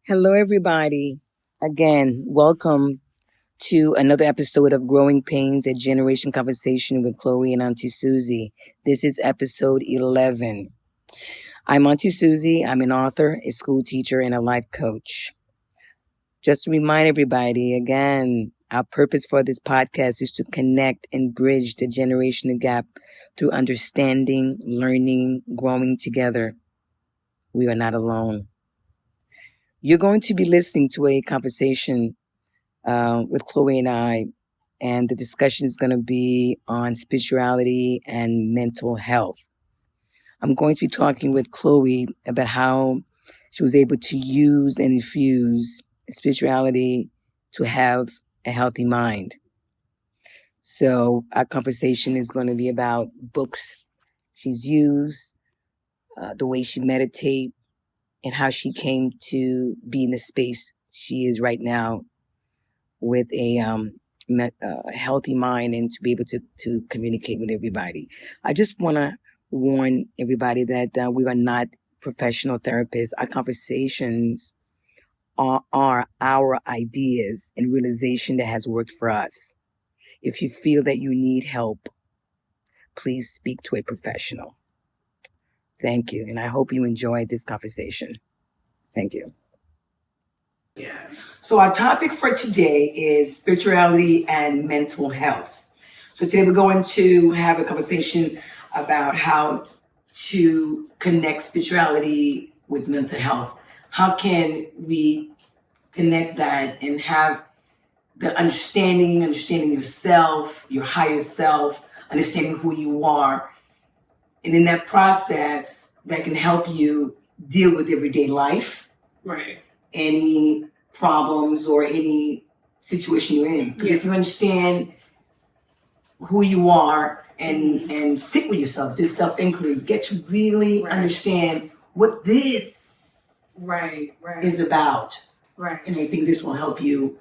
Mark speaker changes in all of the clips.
Speaker 1: Hello, everybody. Again, welcome to another episode of Growing Pains, a Generation Conversation with Chloe and Auntie Suzy. This is episode 11. I'm Auntie Suzy. I'm an author, a school teacher, and a life coach. Just to remind everybody, again, our purpose for this podcast is to connect and bridge the generational gap through understanding, learning, growing together. We are not alone. You're going to be listening to a conversation with Chloe and I, and the discussion is going to be on spirituality and mental health. I'm going to be talking with Chloe about how she was able to use and infuse spirituality to have a healthy mind. So our conversation is going to be about books she's used, the way she meditates, and how she came to be in the space she is right now with a healthy mind and to be able to communicate with everybody. I just want to warn everybody that we are not professional therapists. Our conversations are our ideas and realization that has worked for us. If you feel that you need help, please speak to a professional. Thank you. And I hope you enjoyed this conversation. Thank you. Yeah. So our topic for today is spirituality and mental health. So today we're going to have a conversation about how to connect spirituality with mental health. How can we connect that and have the understanding yourself, your higher self, understanding who you are. And in that process, that can help you deal with everyday life.
Speaker 2: Right.
Speaker 1: Any problems or any situation you're in. Because if you understand who you are and sit with yourself, do self-inquiries, get to really understand what this is about.
Speaker 2: Right.
Speaker 1: And I think this will help you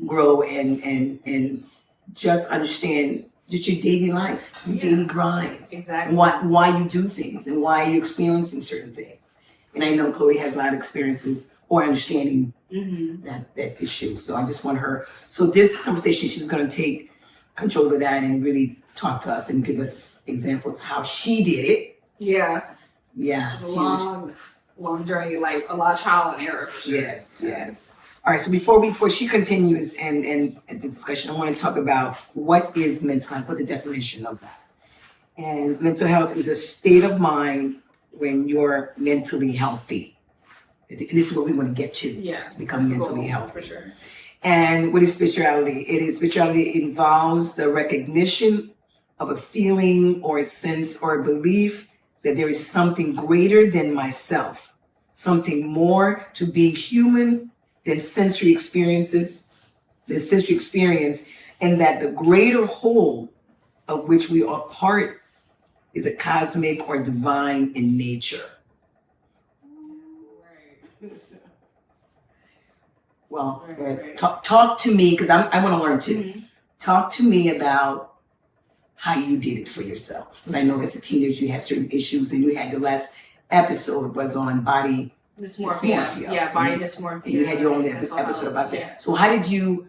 Speaker 1: grow and just understand just your daily life, your daily grind.
Speaker 2: Exactly.
Speaker 1: Why you do things and why you're experiencing certain things. And I know Chloe has a lot of experiences or understanding that issue. So I just want her. So this conversation, she's going to take control over that and really talk to us and give us examples how she did it.
Speaker 2: Yeah.
Speaker 1: Yeah.
Speaker 2: It's a long journey, like a lot of trial and error. For sure.
Speaker 1: Yes. All right. So before she continues and the discussion, I want to talk about what is mental health, what the definition of that. And mental health is a state of mind when you're mentally healthy. This is what we want to get to.
Speaker 2: Yeah.
Speaker 1: Become mentally healthy.
Speaker 2: For sure.
Speaker 1: And what is spirituality? Spirituality involves the recognition of a feeling or a sense or a belief that there is something greater than myself, something more to being human than sensory experience, and that the greater whole of which we are part is a cosmic or divine in nature. Well, talk to me, because I want to learn too. Talk to me about how you did it for yourself. Because I know as a teenager you had certain issues, and you had the last episode was on body dysmorphia.
Speaker 2: Yeah, body dysmorphia.
Speaker 1: And you had your own episode about that. Yeah. So how did you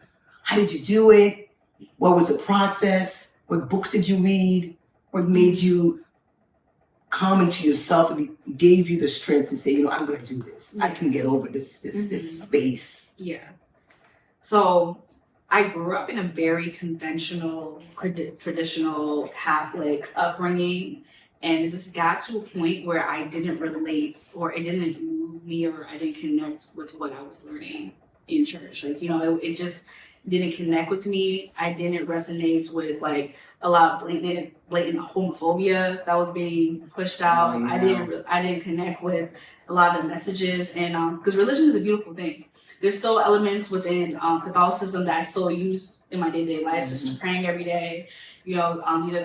Speaker 1: do it? What was the process? What books did you read? What made you come into yourself and gave you the strength to say, I'm going to do this. I can get over this space.
Speaker 2: Yeah. So I grew up in a very conventional, traditional Catholic upbringing. And it just got to a point where I didn't relate, or it didn't move me, or I didn't connect with what I was learning in church. Like, it just didn't connect with me. I didn't resonate with like a lot of blatant homophobia that was being pushed out. I didn't connect with a lot of the messages, and because religion is a beautiful thing. there's still elements within Catholicism that I still use in my day-to-day life, such as praying every day. These are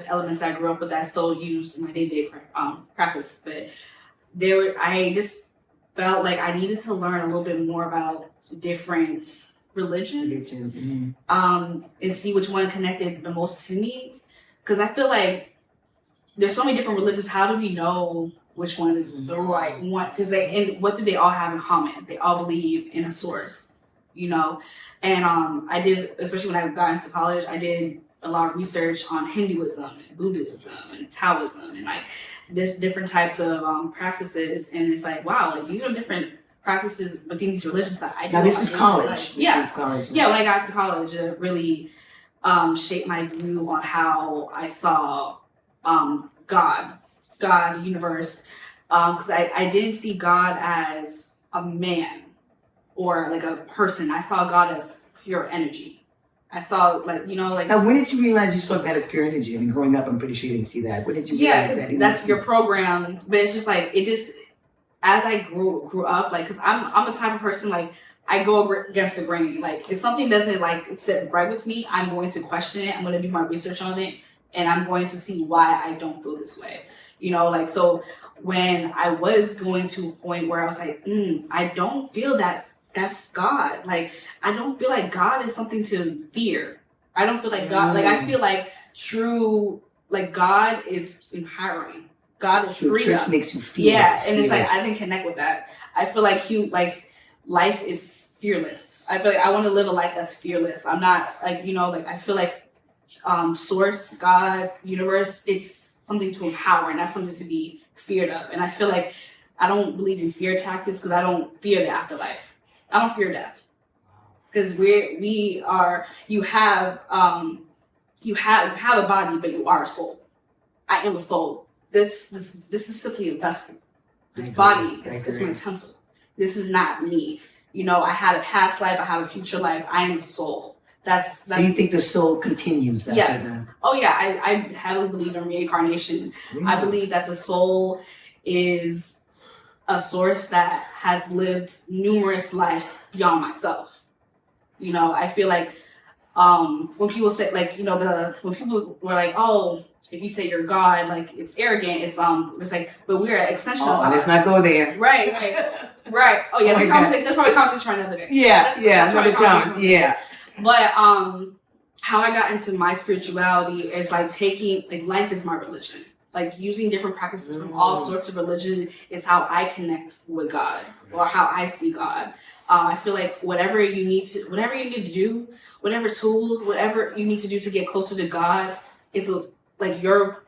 Speaker 2: elements that I grew up with that I still use in my day-to-day practice. But I just felt like I needed to learn a little bit more about different religions, and see which one connected the most to me. Because I feel like there's so many different religions. How do we know which one is the right one? Because and what do they all have in common? They all believe in a source, And I did, especially when I got into college, I did a lot of research on Hinduism and Buddhism and Taoism and like this different types of practices. And it's like, wow, like these are different practices within these religions that I.
Speaker 1: Now this is college.
Speaker 2: This is college. Yeah, when I got to college, it really shaped my view on how I saw God, universe, because I didn't see God as a man or like a person. I saw God as pure energy. I saw
Speaker 1: Now, when did you realize you saw God as pure energy? I mean, growing up, I'm pretty sure you didn't see that. When did you realize that?
Speaker 2: That's your program, but it's just like as I grew up, like, because I'm a type of person, like, I go against the grain. Like, if something doesn't like sit right with me, I'm going to question it. I'm going to do my research on it, and I'm going to see why I don't feel this way. So when I was going to a point where I was like, I don't feel that that's God. Like, I don't feel like God is something to fear. I don't feel like God, like, I feel like true, like, God is empowering. God is freedom.
Speaker 1: Church makes you feel.
Speaker 2: Yeah, and it's like, I didn't connect with that. I feel like life is fearless. I feel like I want to live a life that's fearless. I'm not like, I feel like source, God, universe, it's something to empower and not something to be feared of. And I feel like I don't believe in fear tactics because I don't fear the afterlife. I don't fear death. Because you have a body, but you are a soul. I am a soul. This is simply a vessel. This body is my temple. This is not me. I had a past life, I have a future life. I am a soul. That's
Speaker 1: so you think the soul continues after that?
Speaker 2: Oh yeah, I heavily believe in reincarnation. Really? I believe that the soul is a source that has lived numerous lives beyond myself. I feel like when people say, like, when people were like, oh, if you say you're God, like, it's arrogant. It's like, but we're an extension of God.
Speaker 1: Let's not go there.
Speaker 2: Right. Oh yeah, that's probably a conversation for another day.
Speaker 1: That's another time. Yeah.
Speaker 2: But how I got into my spirituality is like taking, like, life is my religion. Like, using different practices from all sorts of religion is how I connect with God, or how I see God. I feel like whatever you need to do, whatever tools, whatever you need to do to get closer to God is like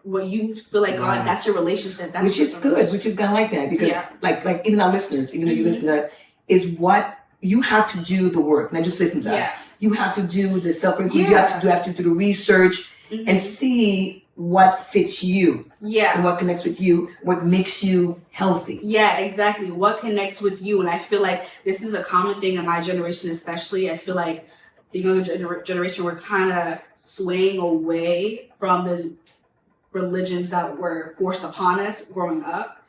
Speaker 2: what you feel like God, that's your relationship. That's
Speaker 1: which is good, which is gonna like that, because like even our listeners, even though you listen to us, is what you have to do the work, not just listen to us. You have to do the self-inquiry. You have to do the research and see what fits you. And what connects with you, what makes you healthy.
Speaker 2: Yeah, exactly. What connects with you. And I feel like this is a common thing in my generation, especially. I feel like the younger generation, we're kind of swaying away from the religions that were forced upon us growing up,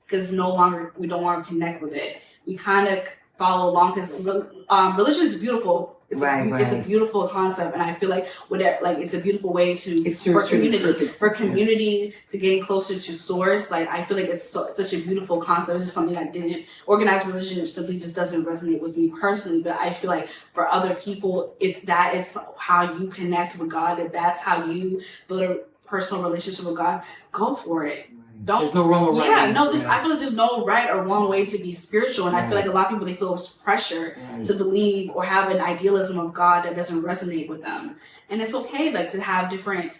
Speaker 2: because we don't want to connect with it. We kind of follow along because religion is beautiful. It's a beautiful concept, and I feel like it's a beautiful way for community to gain closer to source. Like, I feel like it's such a beautiful concept. It's just something that didn't organized religion. It simply just doesn't resonate with me personally. But I feel like for other people, if that is how you connect with God, if that's how you build a personal relationship with God, go for it.
Speaker 1: There's no wrong or right.
Speaker 2: I feel like there's no right or wrong way to be spiritual, and I feel like a lot of people, they feel pressure to believe or have an idealism of God that doesn't resonate with them, and it's okay, like, to have different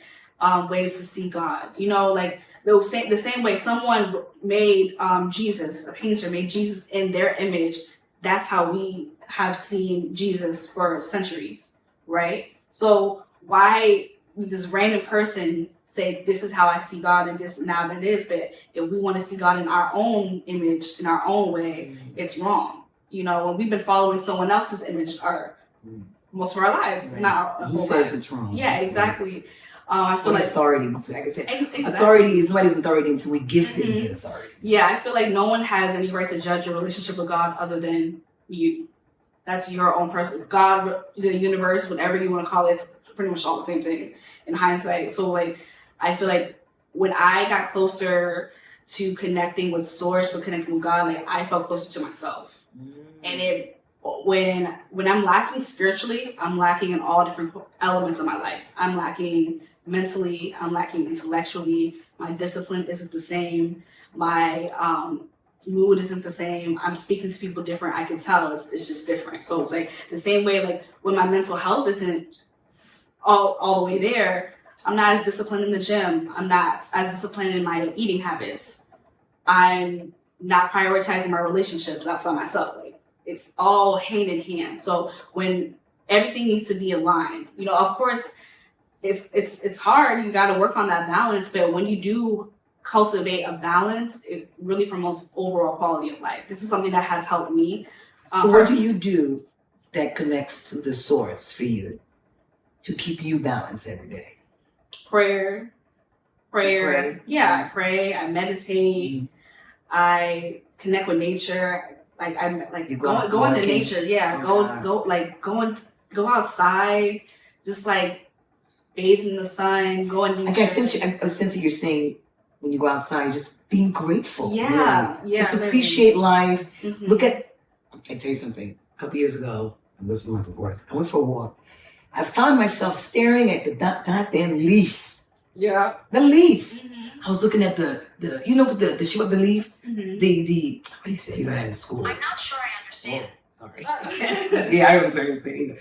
Speaker 2: ways to see God. Like the same way someone made Jesus, a painter made Jesus in their image. That's how we have seen Jesus for centuries, right? So why this random person say, this is how I see God, and this now that is, but if we want to see God in our own image, in our own way, it's wrong. When we've been following someone else's image most of our lives, not our
Speaker 1: who says lives. It's wrong?
Speaker 2: Yeah, exactly. I feel like
Speaker 1: authority. Like I said, authority is nobody's authority until we give them the authority.
Speaker 2: Yeah, I feel like no one has any right to judge your relationship with God other than you. That's your own person. God, the universe, whatever you want to call it, it's pretty much all the same thing in hindsight. So like, I feel like when I got closer to connecting with source, with connecting with God, like I felt closer to myself. And it, when I'm lacking spiritually, I'm lacking in all different elements of my life. I'm lacking mentally, I'm lacking intellectually, my discipline isn't the same, my mood isn't the same, I'm speaking to people different, I can tell it's just different. So it's like the same way, like when my mental health isn't all the way there, I'm not as disciplined in the gym, I'm not as disciplined in my eating habits, I'm not prioritizing my relationships outside myself. Like it's all hand in hand. So when everything needs to be aligned, you know, of course it's hard, you got to work on that balance, but when you do cultivate a balance, it really promotes overall quality of life. This is something that has helped me.
Speaker 1: So what do you do that connects to the source for you to keep you balanced every day?
Speaker 2: Prayer.
Speaker 1: Pray?
Speaker 2: Yeah, I pray, I meditate, I connect with nature. Like I'm like
Speaker 1: You go
Speaker 2: go into
Speaker 1: walking?
Speaker 2: nature. Yeah, go outside, just like bathe in the sun, go in nature.
Speaker 1: I sense that you're saying when you go outside, just being grateful.
Speaker 2: Yeah,
Speaker 1: really.
Speaker 2: yeah.
Speaker 1: Just appreciate life.
Speaker 2: Mhm.
Speaker 1: Look at, I tell you something. A couple years ago, it was one of the worst. I went for a walk. I found myself staring at the goddamn leaf.
Speaker 2: Yeah.
Speaker 1: The leaf.
Speaker 2: Mhm.
Speaker 1: I was looking at the you know the shape of the leaf.
Speaker 2: Mhm.
Speaker 1: The what do you say? You learn that in school.
Speaker 2: I'm not sure I understand.
Speaker 1: Sorry. Yeah, I don't know what say either.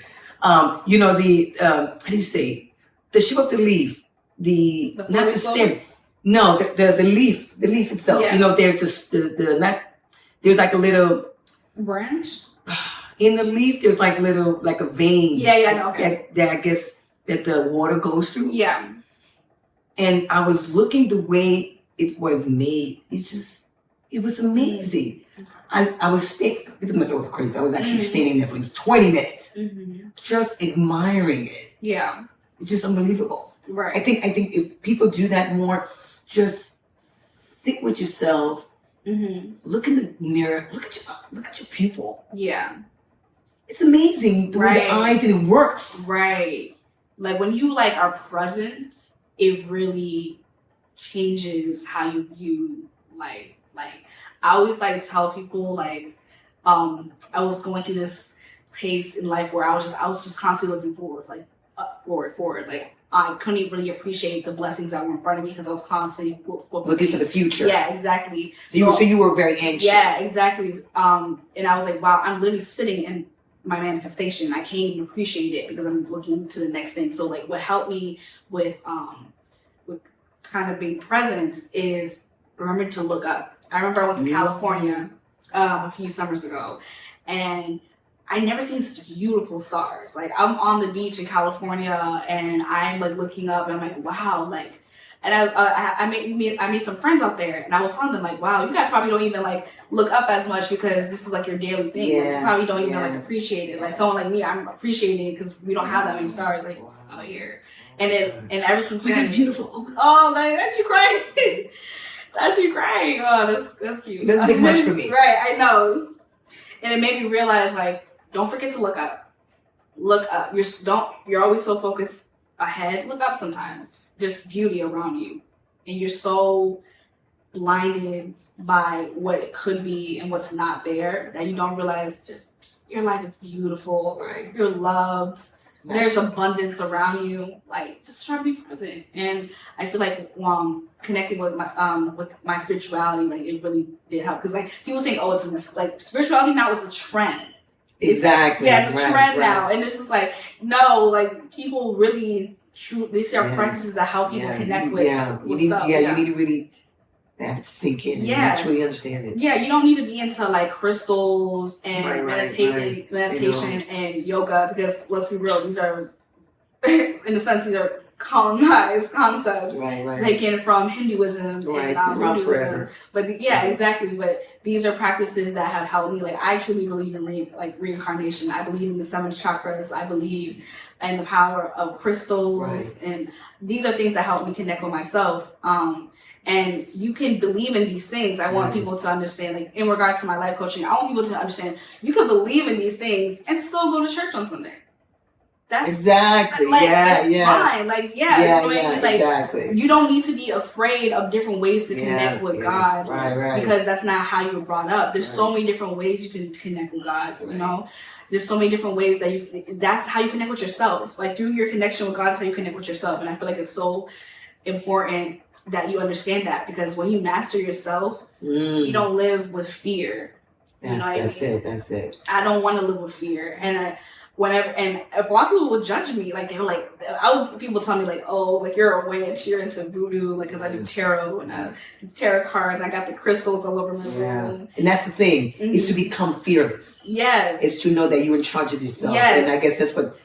Speaker 1: You know the how do you say? The shape of the leaf. The not the stem. No, the leaf. The leaf itself.
Speaker 2: Yeah.
Speaker 1: You know, there's this the not. There's like a little
Speaker 2: branch.
Speaker 1: In the leaf. There's like a vein.
Speaker 2: Yeah. Okay.
Speaker 1: That I guess that the water goes through.
Speaker 2: Yeah.
Speaker 1: And I was looking the way it was made. It was amazing. I was staying, because I was crazy. I was actually standing there for 20 minutes, just admiring it.
Speaker 2: Yeah.
Speaker 1: It's just unbelievable.
Speaker 2: Right.
Speaker 1: I think if people do that more, just sit with yourself, look in the mirror, look at your pupil.
Speaker 2: Yeah.
Speaker 1: It's amazing the way the eyes, and it works.
Speaker 2: Right. Like when you like are present, it really changes how you view like I always like tell people like I was going through this pace in life where I was just constantly looking forward, like forward. Like I couldn't really appreciate the blessings that were in front of me because I was constantly
Speaker 1: looking for the future.
Speaker 2: Yeah, exactly.
Speaker 1: So you were very anxious.
Speaker 2: Yeah, exactly. And I was like, wow, I'm literally sitting in my manifestation. I can't even appreciate it because I'm looking to the next thing. So like what helped me with kind of being present is remember to look up. I remember I went to California a few summers ago, and I never seen such beautiful stars. Like I'm on the beach in California, and I'm like looking up, and I'm like, wow, like. And I made some friends out there, and I was telling them like, wow, you guys probably don't even like look up as much because this is like your daily thing.
Speaker 1: Yeah,
Speaker 2: like, you probably don't even like appreciate it. Like someone like me, I'm appreciating it because we don't have that many stars like out here. And ever since then,
Speaker 1: that's beautiful.
Speaker 2: Oh, like that's you crying. That's you crying. Oh, that's cute.
Speaker 1: It doesn't take much for me.
Speaker 2: Right, I know. And it made me realize like, don't forget to look up. Look up. You're always so focused ahead. Look up sometimes. There's beauty around you. And you're so blinded by what it could be and what's not there that you don't realize just your life is beautiful.
Speaker 1: Right.
Speaker 2: You're loved. Right. There's abundance around you. Like just try to be present. And I feel like connecting with my spirituality, like it really did help. Because like people think, oh, it's like spirituality now is a trend.
Speaker 1: Exactly.
Speaker 2: It's a trend now. And it's just like, no, like people really these are practices that help people connect with stuff.
Speaker 1: You need to really have it sink in and truly understand it. Yeah, you don't need to be into like crystals and meditation and yoga because let's be real, these are in a sense these are colonized concepts taken from Hinduism and Buddhism. But exactly. But these are practices that have helped me. Like I truly believe in reincarnation. I believe in the 7 chakras. I believe in the power of crystals, and these are things that help me connect with myself.
Speaker 2: And you can believe in these things. I want people to understand, like in regards to my life coaching, I want people to understand you can believe in these things and still go to church on Sunday. That's
Speaker 1: exactly
Speaker 2: like
Speaker 1: it's
Speaker 2: fine. Like
Speaker 1: exactly.
Speaker 2: You don't need to be afraid of different ways to connect with God,
Speaker 1: right,
Speaker 2: because that's not how you were brought up. There's so many different ways you can connect with God. You know, there's so many different ways that's how you connect with yourself. Like through your connection with God, that's how you connect with yourself. And I feel like it's so important that you understand that, because when you master yourself, you don't live with fear.
Speaker 1: That's it.
Speaker 2: I don't want to live with fear, and a lot of people would judge me, like they were like, people tell me like, oh, like you're a witch, you're into voodoo, like because I do tarot and I do tarot cards, I got the crystals all over my room.
Speaker 1: And that's the thing, is to become fearless.
Speaker 2: Yes,
Speaker 1: it's to know that you're in charge of yourself. And I guess that's what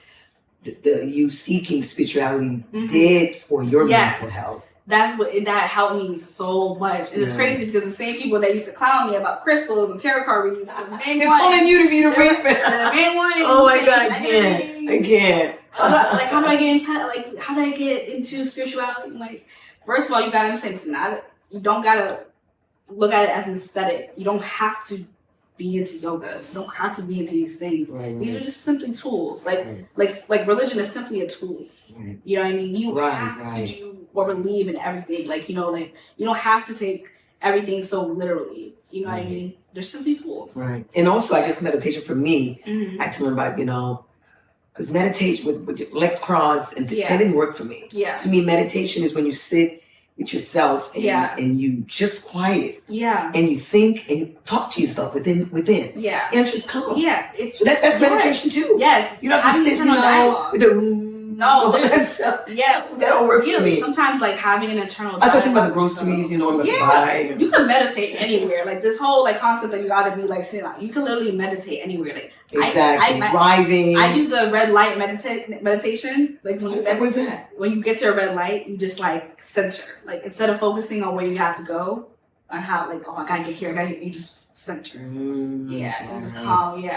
Speaker 1: you seeking spirituality did for your mental health. That
Speaker 2: helped me so much. And it's crazy because the same people that used to clown me about crystals and tarot card readings,
Speaker 1: they're calling you to be the read for
Speaker 2: the main one.
Speaker 1: Oh my God, I can't.
Speaker 2: How do I get into, like, how do I get into spirituality? Like, first of all, you gotta understand you don't gotta look at it as an aesthetic. You don't have to be into yoga. You don't have to be into these things. These are just simply tools. Like religion is simply a tool. You know what I mean? You have to do or believe in everything. Like, you know, like you don't have to take everything so literally. You know what I mean? They're simply tools.
Speaker 1: Right. And also, I guess meditation for me, I had to learn about, you know, because meditation with your legs crossed, and that didn't work for me. To me, meditation is when you sit with yourself and you just quiet. And you think and you talk to yourself within. Answers come. So that's meditation too.
Speaker 2: Yes.
Speaker 1: You don't have to sit, with the that don't work for me.
Speaker 2: Sometimes, like, having an internal
Speaker 1: dialogue. I was talking about the groceries, you know, I'm gonna buy.
Speaker 2: You can meditate anywhere. Like, this whole, like, concept that you gotta be, like, sitting out. You can literally meditate anywhere. Like,
Speaker 1: driving.
Speaker 2: I do the red light meditation. Like,
Speaker 1: what's that?
Speaker 2: When you get to a red light, you just, like, center. Like, instead of focusing on where you have to go, on how, like, oh, I gotta get here, you just center. You just calm,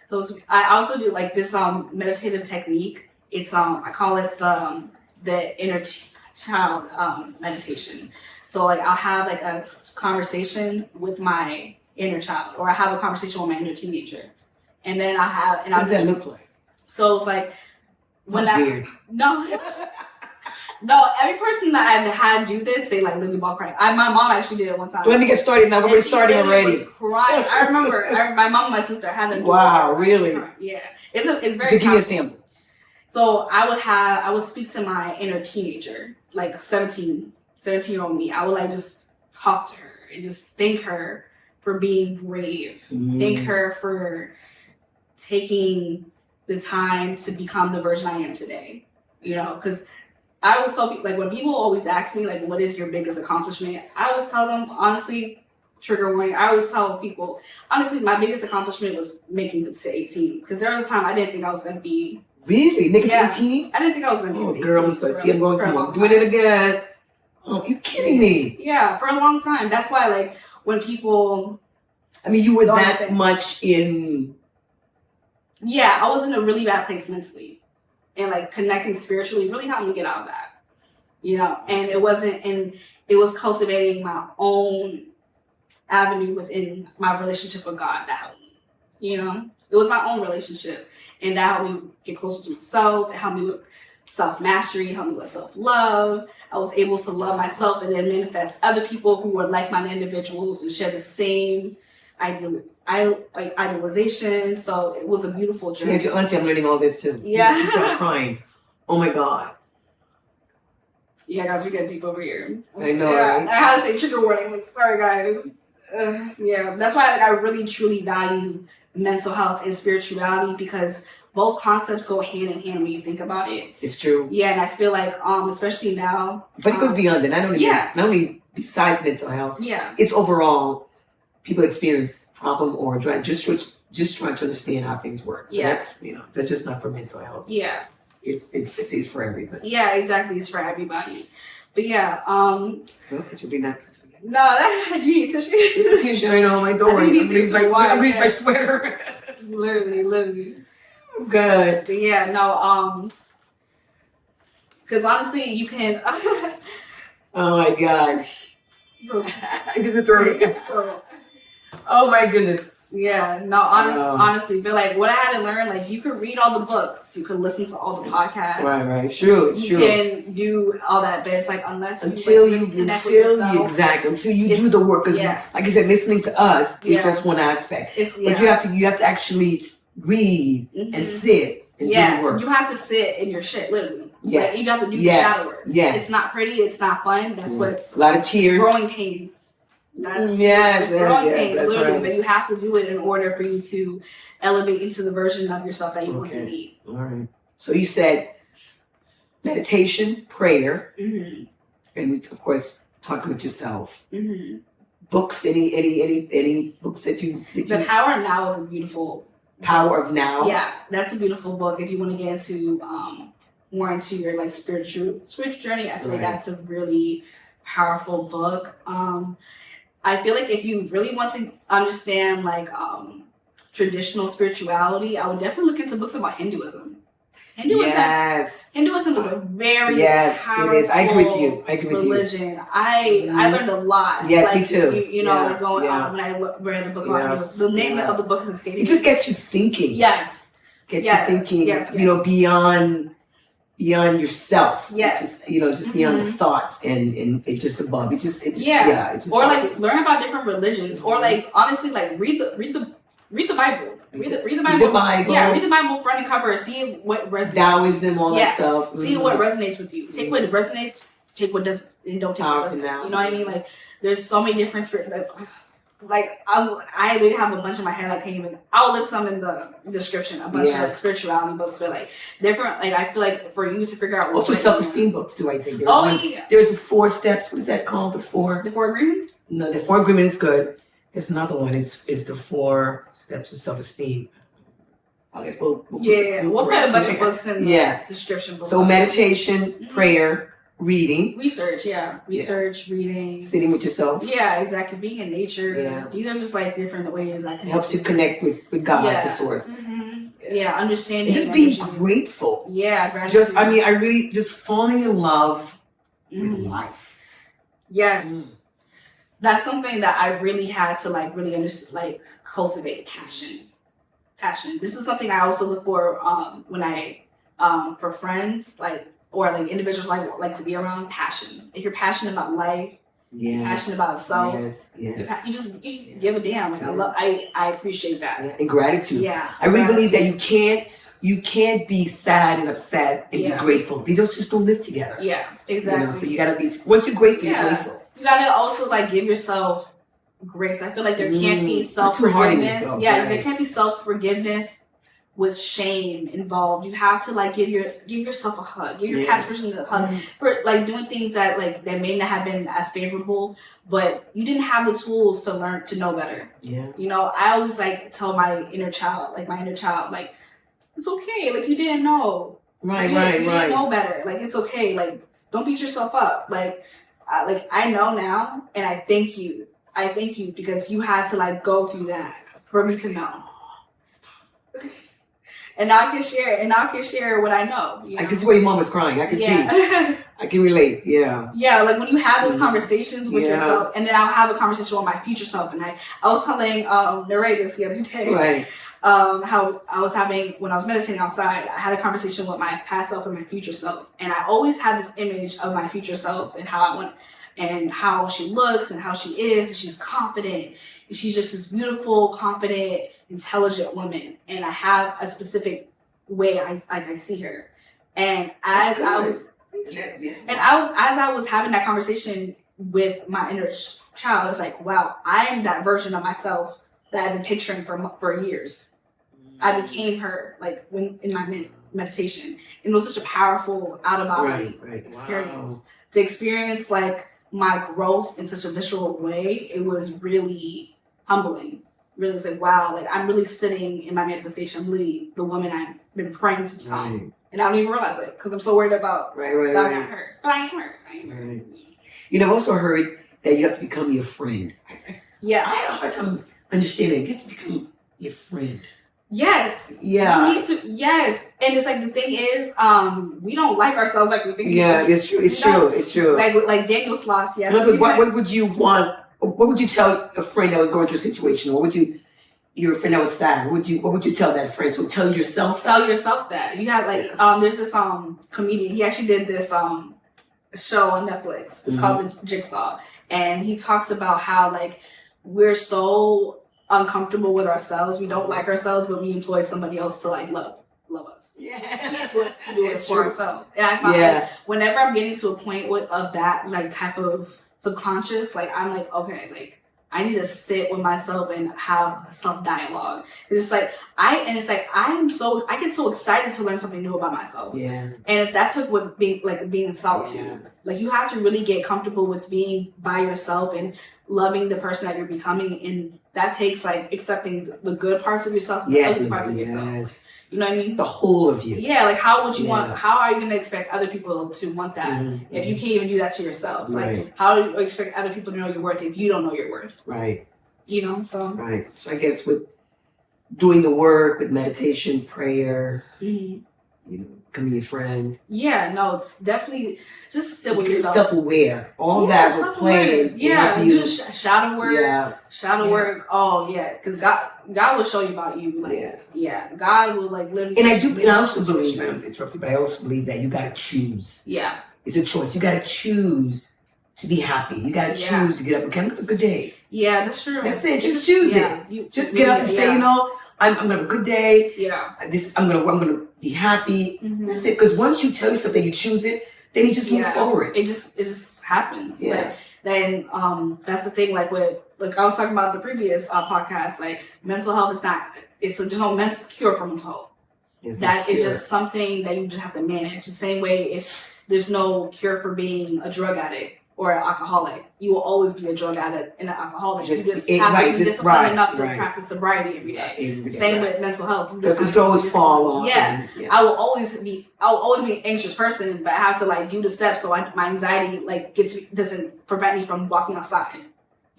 Speaker 2: So I also do, like, this meditative technique. It's I call it the inner child meditation. So like I'll have like a conversation with my inner child, or I have a conversation with my inner teenager, and then what
Speaker 1: does that look like?
Speaker 2: So it's like
Speaker 1: weird.
Speaker 2: No, every person that I've had do this, they like literally ball crying. My mom actually did it one time.
Speaker 1: Let me get started now. We're starting already.
Speaker 2: Was crying. I remember my mom and my sister had them.
Speaker 1: Wow, really?
Speaker 2: Yeah, it's very.
Speaker 1: So give me a sample.
Speaker 2: So I would speak to my inner teenager, like 17-year-old me. I would like just talk to her and just thank her for being brave. Thank her for taking the time to become the version I am today. You know, because I always tell people, like when people always ask me, like, what is your biggest accomplishment? I always tell them, honestly, trigger warning, I always tell people, honestly, my biggest accomplishment was making it to 18. Because there was a time I didn't think I was going to be.
Speaker 1: Really? Make it to 18?
Speaker 2: I didn't think I was going to be 18.
Speaker 1: Girl, I'm going somewhere. I'm doing it again. Oh, you kidding me?
Speaker 2: Yeah, for a long time. That's why, like, when people...
Speaker 1: I mean, you were that much in...
Speaker 2: Yeah, I was in a really bad place mentally. And, like, connecting spiritually really helped me get out of that. You know? And it was cultivating my own avenue within my relationship with God that helped me. You know? It was my own relationship. And that helped me get closer to myself. It helped me with self-mastery. It helped me with self-love. I was able to love myself and then manifest other people who were like-minded individuals and share the same idealization. So it was a beautiful journey.
Speaker 1: See, as your auntie, I'm learning all this too.
Speaker 2: Yeah.
Speaker 1: You start crying. Oh my God.
Speaker 2: Yeah, guys, we get deep over here.
Speaker 1: I know, right?
Speaker 2: I had to say trigger warning. Like, sorry, guys. Yeah, that's why I really, truly value mental health and spirituality, because both concepts go hand in hand when you think about it.
Speaker 1: It's true.
Speaker 2: Yeah, and I feel like, especially now.
Speaker 1: But it goes beyond that. Not only besides mental health.
Speaker 2: Yeah.
Speaker 1: It's overall, people experience problem or just trying to understand how things work. So that's, so just not for mental health.
Speaker 2: Yeah.
Speaker 1: It's for everybody.
Speaker 2: Yeah, exactly. It's for everybody. But yeah.
Speaker 1: Well, it should be not.
Speaker 2: No, you need tissue.
Speaker 1: Tissue, I know. Like, don't worry. I'm my sweater.
Speaker 2: Literally.
Speaker 1: Good.
Speaker 2: But yeah, no. Because honestly, you can.
Speaker 1: Oh my God.
Speaker 2: So,
Speaker 1: Because it's early.
Speaker 2: so
Speaker 1: Oh my goodness.
Speaker 2: yeah, no, honestly, but like what I had to learn, like you could read all the books, you could listen to all the podcasts.
Speaker 1: Right. It's true.
Speaker 2: You can do all that, but it's like unless
Speaker 1: until
Speaker 2: you
Speaker 1: you
Speaker 2: like, connect with yourself,
Speaker 1: exactly until you do the work. Because like I said, listening to us is just one aspect. But you have to actually read and sit and do the work.
Speaker 2: You have to sit in your shit, literally.
Speaker 1: Yes.
Speaker 2: Like, you have to do the shadow work.
Speaker 1: Yes.
Speaker 2: It's not pretty. It's not fun. That's what
Speaker 1: a lot of tears.
Speaker 2: Growing pains. That's growing pains, literally. Right. But you have to do it in order for you to elevate into the version of yourself that you want to be.
Speaker 1: All right. So you said meditation, prayer, and of course talking with yourself. Books. Any books that you?
Speaker 2: The Power of Now is a beautiful.
Speaker 1: Power of Now.
Speaker 2: Yeah, that's a beautiful book. If you want to get into more into your like spiritual journey, I feel like that's a really powerful book. I feel like if you really want to understand like traditional spirituality, I would definitely look into books about Hinduism. Hinduism is a very powerful
Speaker 1: it is. I agree with you.
Speaker 2: religion. I learned a lot.
Speaker 1: Yes,
Speaker 2: like,
Speaker 1: me too.
Speaker 2: You know, like going when I read a book about Hinduism. The name of the book is escaping.
Speaker 1: It just gets you thinking.
Speaker 2: Yes.
Speaker 1: You thinking. You know, beyond yourself.
Speaker 2: Yes.
Speaker 1: Just beyond the thoughts and it's just above.
Speaker 2: Or like learn about different religions, or like honestly like read the Bible. Read the Bible.
Speaker 1: Read the Bible.
Speaker 2: Yeah, read the Bible front and cover. See what resonates.
Speaker 1: Taoism, all that stuff.
Speaker 2: See what resonates with you. Take what resonates. Take what doesn't, and don't take what doesn't. You know what I mean? Like there's so many different spirit. Like I literally have a bunch in my head. I can't even. I'll list them in the description. A bunch of spirituality books, but like different. Like I feel like for you to figure out.
Speaker 1: Also self-esteem books too. I think. There's 4 steps. What is that called? The 4
Speaker 2: agreements.
Speaker 1: No, the 4 agreements is good. There's another one. Is the 4 steps of self-esteem. I guess we'll put
Speaker 2: a bunch of books in the description.
Speaker 1: So meditation, prayer, reading,
Speaker 2: research, reading,
Speaker 1: sitting with yourself.
Speaker 2: Yeah, exactly. Being in nature. Yeah. These are just like different ways I can
Speaker 1: helps you connect with God, the source.
Speaker 2: Understanding.
Speaker 1: And just being grateful.
Speaker 2: Yeah, gratitude.
Speaker 1: I really just falling in love with life.
Speaker 2: Yeah. That's something that I really had to like really understand, like cultivate passion. This is something I also look for when I for friends or individuals like to be around. Passion. If you're passionate about life, passionate about self, you just give a damn. Like I appreciate that.
Speaker 1: And gratitude. I really believe that you can't be sad and upset and be grateful. They just don't live together.
Speaker 2: Yeah, exactly.
Speaker 1: So you gotta be once you're grateful, you're grateful.
Speaker 2: You gotta also give yourself grace. I feel like there can't be self-forgiveness. There can't be self-forgiveness with shame involved. You have to give yourself a hug. Give your past person a hug for doing things that that may not have been as favorable, but you didn't have the tools to learn to know better. Yeah. You know, I always tell my inner child, it's okay. You didn't know.
Speaker 1: Right.
Speaker 2: You didn't know better. It's okay. Don't beat yourself up. I know now, and I thank you. I thank you because you had to go through that for me to know. And now I can share what I know. You know?
Speaker 1: I can see why your mom was crying. I can see. I can relate. Yeah. Yeah,
Speaker 2: when you have those conversations with yourself, and then I'll have a conversation with my future self. And I was telling Narray this the other day. Right. How I was having, when I was meditating outside, I had a conversation with my past self and my future self. And I always have this image of my future self and how she looks and how she is, and she's confident. And she's just this beautiful, confident, intelligent woman. And I have a specific way I see her. And as I was having that conversation with my inner child, I was like, wow, I'm that version of myself that I've been picturing for years. I became her, when in my meditation. And it was such a powerful out-of-body experience. Wow. To experience, my growth in such a visceral way, it was really humbling. Really, it's wow, I'm really sitting in my manifestation. I'm really the woman I've been praying to become. And I don't even realize it, because I'm so worried about that I'm not her. But I am her. Right.
Speaker 1: I've also heard that you have to become your friend.
Speaker 2: Yeah.
Speaker 1: I had a hard time understanding. You have to become your friend.
Speaker 2: Yes.
Speaker 1: Yeah.
Speaker 2: You need to. Yes. And it's like the thing is, we don't like ourselves like we think.
Speaker 1: Yeah, it's true. It's true. It's true.
Speaker 2: Like Daniel Sloss. Yes.
Speaker 1: No, what would you want? What would you tell a friend that was going through a situation? What would you? Your friend that was sad. What would you tell that friend? So tell yourself.
Speaker 2: Tell yourself that you have like there's this comedian. He actually did this show on Netflix. It's called The Jigsaw, and he talks about how like we're so uncomfortable with ourselves. We don't like ourselves, but we employ somebody else to like love us.
Speaker 1: Yeah,
Speaker 2: do it for ourselves. And I find like, whenever I'm getting to a point of that like type of subconscious, like I'm like, okay, like I need to sit with myself and have self dialogue. It's like I get so excited to learn something new about myself.
Speaker 1: Yeah.
Speaker 2: And that's what being in solitude. Yeah. Like you have to really get comfortable with being by yourself and loving the person that you're becoming, and that takes like accepting the good parts of yourself and the ugly parts of yourself. You know what I mean?
Speaker 1: The whole of you.
Speaker 2: Yeah, like how would you want, how are you going to expect other people to want that if you can't even do that to yourself? Like, how do you expect other people to know your worth if you don't know your worth?
Speaker 1: Right.
Speaker 2: You know, so.
Speaker 1: Right. So I guess with doing the work, with meditation, prayer, you know, becoming your friend.
Speaker 2: Yeah, no, it's definitely just sit with yourself.
Speaker 1: Self-aware. All that we're playing.
Speaker 2: Yeah, do shadow work.
Speaker 1: Yeah.
Speaker 2: Shadow work. Oh, yeah. Because God will show you about you. Like, God will like literally.
Speaker 1: And I also believe, I'm interrupted, but I also believe that you got to choose.
Speaker 2: Yeah.
Speaker 1: It's a choice. You got to choose to be happy. You got to choose to get up and come have a good day.
Speaker 2: Yeah, that's true.
Speaker 1: That's it. Just choose it. Just get up and say, you know, I'm gonna have a good day. Yeah. I'm gonna be happy. That's it. Because once you tell yourself that you choose it, then you just move forward.
Speaker 2: It just happens.
Speaker 1: Yeah.
Speaker 2: Like, then that's the thing. Like I was talking about the previous podcast. Like mental health is not. There's no mental cure for mental health. That is just something that you just have to manage. The same way there's no cure for being a drug addict or an alcoholic. You will always be a drug addict and an alcoholic. You just have to be disciplined enough to practice sobriety every day. Same with mental health.
Speaker 1: Because those fall off.
Speaker 2: Yeah. I will always be an anxious person, but I have to like do the steps so my anxiety like doesn't prevent me from walking outside.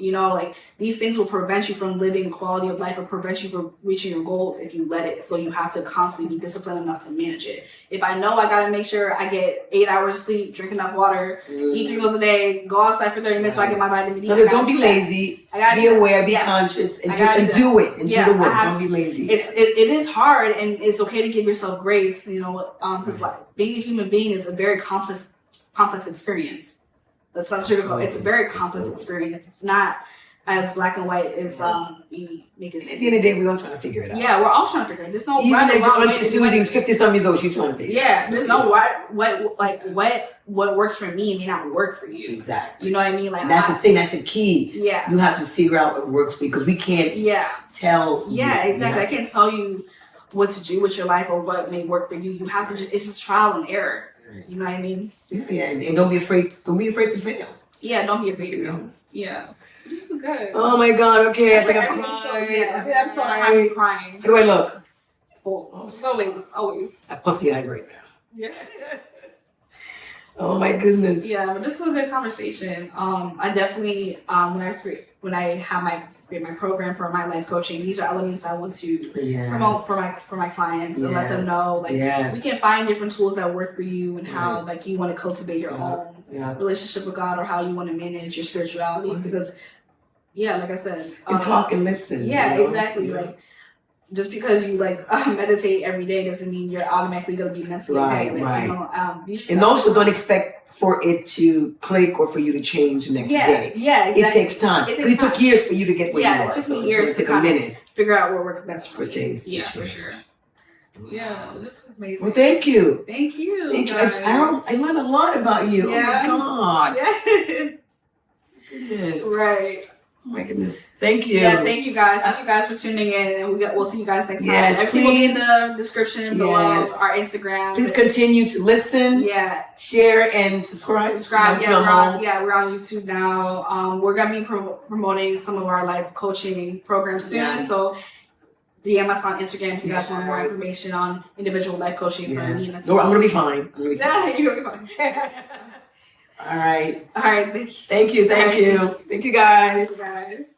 Speaker 2: You know, like these things will prevent you from living quality of life or prevent you from reaching your goals if you let it. So you have to constantly be disciplined enough to manage it. If I know I got to make sure I get 8 hours of sleep, drink enough water, eat 3 meals a day, go outside for 30 minutes so I get my vitamin D.
Speaker 1: No, don't be lazy. Be aware, be conscious, and do it. And do the work. Don't be lazy.
Speaker 2: It is hard, and it's okay to give yourself grace, you know, because like being a human being is a very complex experience. That's not sugarcoat. It's a very complex experience. It's not as black and white as we make it seem.
Speaker 1: At the end of the day, we're all trying to figure it out.
Speaker 2: Yeah, we're all trying to figure it out. There's no
Speaker 1: even as your Auntie Suzy was 50-some years old, she's trying to figure it out.
Speaker 2: Yeah, there's no what works for me may not work for you.
Speaker 1: Exactly.
Speaker 2: You know what I mean? Like
Speaker 1: that's the thing. That's the key.
Speaker 2: Yeah.
Speaker 1: You have to figure out what works for you because we can't. Tell.
Speaker 2: Yeah, exactly. I can't tell you what to do with your life or what may work for you. You have to it's just trial and error. You know what I mean?
Speaker 1: Yeah, and don't be afraid. Don't be afraid to fail.
Speaker 2: Yeah, don't be afraid to fail. Yeah. This is good.
Speaker 1: Oh my God. Okay, I think I'm
Speaker 2: crying. I'm sorry. I'm crying.
Speaker 1: How do I look?
Speaker 2: Full. Always.
Speaker 1: I puffy eyed right now.
Speaker 2: Yeah.
Speaker 1: Oh my goodness.
Speaker 2: Yeah, but this was a good conversation. I definitely when I create my program for my life coaching, these are elements I want to promote for my clients and let them know like we can find different tools that work for you and how like you want to cultivate your own relationship with God or how you want to manage your spirituality because like I said,
Speaker 1: and talk and listen.
Speaker 2: Yeah, exactly. Like just because you like meditate every day doesn't mean you're automatically going to be mentally okay. Like, you know,
Speaker 1: and also don't expect for it to click or for you to change the next day.
Speaker 2: Yeah, exactly.
Speaker 1: It takes time. It took years for you to get where you are.
Speaker 2: It took me years to
Speaker 1: a minute.
Speaker 2: Figure out what worked best for
Speaker 1: things.
Speaker 2: Yeah, for sure. Yeah, this is amazing.
Speaker 1: Well, thank you.
Speaker 2: Thank you.
Speaker 1: I learned a lot about you.
Speaker 2: Yeah.
Speaker 1: Oh my God.
Speaker 2: Yeah.
Speaker 1: Goodness.
Speaker 2: Right.
Speaker 1: Oh my goodness. Thank you.
Speaker 2: Yeah, thank you guys. Thank you guys for tuning in. And we'll see you guys next time.
Speaker 1: Yes,
Speaker 2: Everything will be in the description below our Instagram.
Speaker 1: Please continue to listen.
Speaker 2: Yeah.
Speaker 1: Share and subscribe.
Speaker 2: Yeah, we're on YouTube now. We're gonna be promoting some of our life coaching programs soon. Yeah. So DM us on Instagram if you guys want more information on individual life coaching for me.
Speaker 1: I'm gonna be fine.
Speaker 2: Yeah, you're gonna be fine.
Speaker 1: All right.
Speaker 2: Thank you.
Speaker 1: Thank you. Thank you, guys.
Speaker 2: Thank you guys.